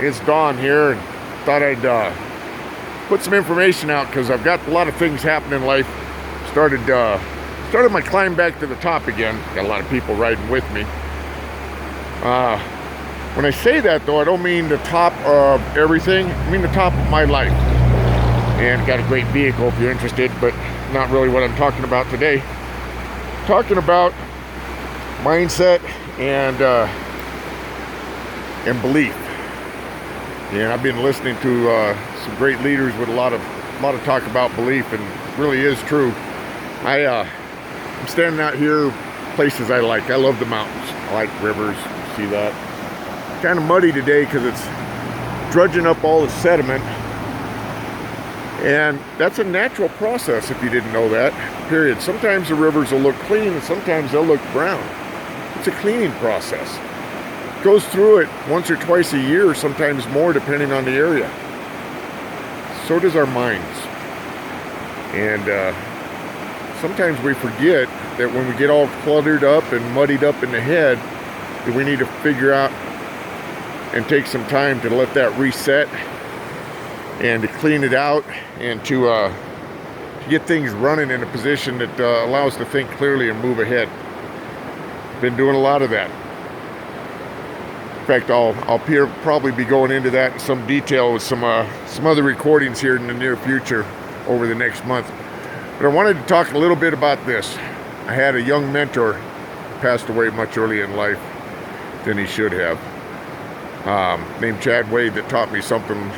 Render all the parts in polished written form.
It's dawn here, and thought I'd put some information out because I've got a lot of things happening in life. Started my climb back to the top again. Got a lot of people riding with me. When I say that, though, I don't mean the top of everything. I mean the top of my life. And got a great vehicle if you're interested, but not really what I'm talking about today. Talking about mindset and belief. And I've been listening to some great leaders with a lot of talk about belief, and it really is true. I'm standing out here, places I like. I love the mountains. I like rivers. See that? Kind of muddy today because it's drudging up all the sediment. And that's a natural process if you didn't know that, period. Sometimes the rivers will look clean and sometimes they'll look brown. It's a cleaning process. It goes through it once or twice a year, sometimes more depending on the area. So does our minds. And sometimes we forget that when we get all cluttered up and muddied up in the head, that we need to figure out and take some time to let that reset and to clean it out and to get things running in a position that allows us to think clearly and move ahead. Been doing a lot of that. In fact, I'll probably be going into that in some detail with some other recordings here in the near future over the next month. But I wanted to talk a little bit about this. I had a young mentor, passed away much earlier in life than he should have, named Chad Wade, that taught me something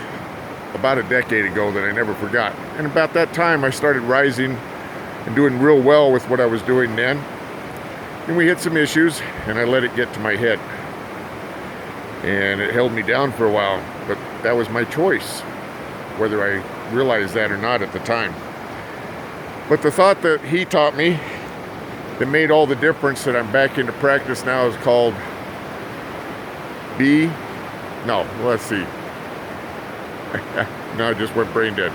about a decade ago that I never forgot. And about that time, I started rising and doing real well with what I was doing then. And we hit some issues, and I let it get to my head. And it held me down for a while, but that was my choice, whether I realized that or not at the time. But the thought that he taught me that made all the difference that I'm back into practice now is called let's see. No, I just went brain dead.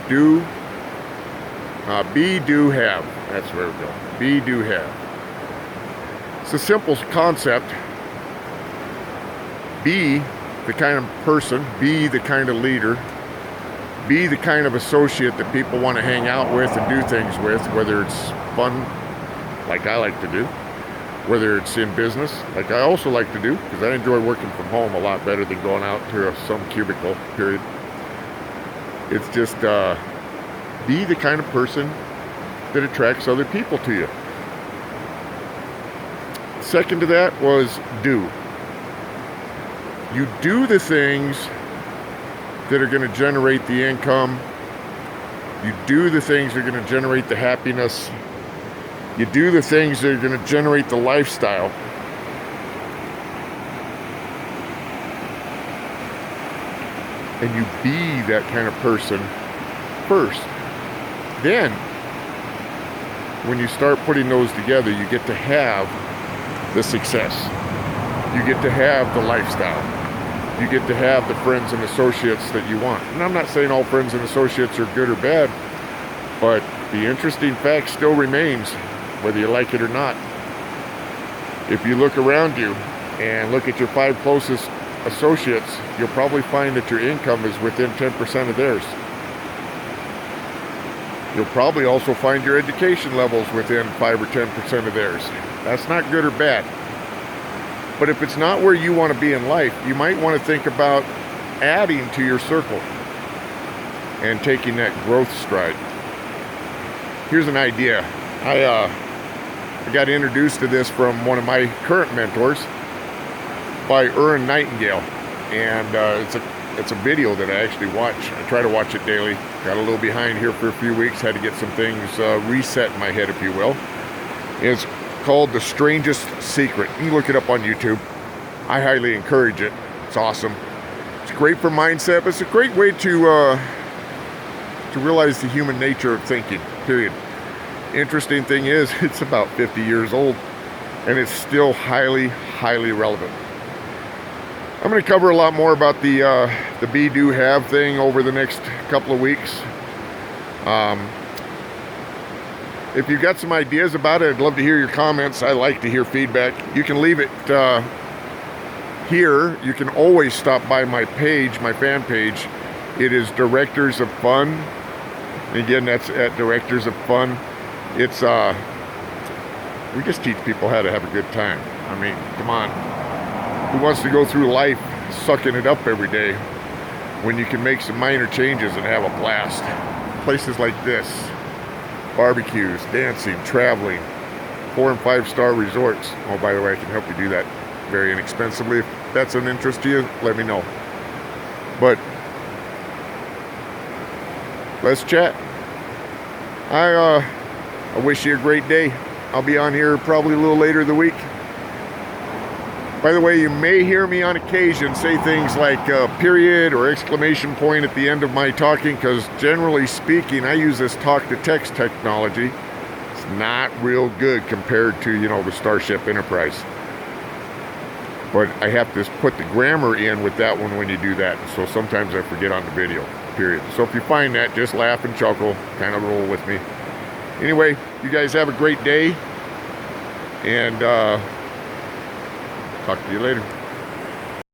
Be, do, have. That's where we go. Be, do, have. It's a simple concept. Be the kind of person, be the kind of leader, be the kind of associate that people want to hang out with and do things with, whether it's fun, like I like to do, whether it's in business, like I also like to do, because I enjoy working from home a lot better than going out to some cubicle, period. It's just be the kind of person that attracts other people to you. Second to that was do. You do the things that are going to generate the income. You do the things that are going to generate the happiness. You do the things that are going to generate the lifestyle. And you be that kind of person first. Then, when you start putting those together, you get to have the success. You get to have the lifestyle. You get to have the friends and associates that you want. And I'm not saying all friends and associates are good or bad, but the interesting fact still remains, whether you like it or not. If you look around you and look at your 5 closest associates, you'll probably find that your income is within 10% of theirs. You'll probably also find your education levels within 5 or 10% of theirs. That's not good or bad. But if it's not where you want to be in life, you might want to think about adding to your circle and taking that growth stride. Here's an idea. I got introduced to this from one of my current mentors by Erin Nightingale, and it's a video that I actually watch. I try to watch it daily. Got a little behind here for a few weeks. Had to get some things reset in my head, if you will. It's called The Strangest Secret. You can look it up on YouTube. I highly encourage it. It's awesome. It's great for mindset, but it's a great way to realize the human nature of thinking, period. Interesting thing is, it's about 50 years old, and it's still highly, highly relevant. I'm going to cover a lot more about the be, do, have thing over the next couple of weeks. If you've got some ideas about it, I'd love to hear your comments. I like to hear feedback. You can leave it here, you can always stop by my page, my fan page. It is Directors of Fun. And again, that's at Directors of Fun. It's we just teach people how to have a good time. I mean, come on. Who wants to go through life sucking it up every day when you can make some minor changes and have a blast? Places like this, barbecues, dancing, traveling, 4- and 5-star resorts. Oh, by the way, I can help you do that very inexpensively. If that's an interest to you, let me know. But let's chat. I wish you a great day. I'll be on here probably a little later in the week. By the way, you may hear me on occasion say things like period or exclamation point at the end of my talking, because generally speaking, I use this talk-to-text technology. It's not real good compared to, you know, the Starship Enterprise. But I have to put the grammar in with that one when you do that. So sometimes I forget on the video, period. So if you find that, just laugh and chuckle, kind of roll with me. Anyway, you guys have a great day. And talk to you later.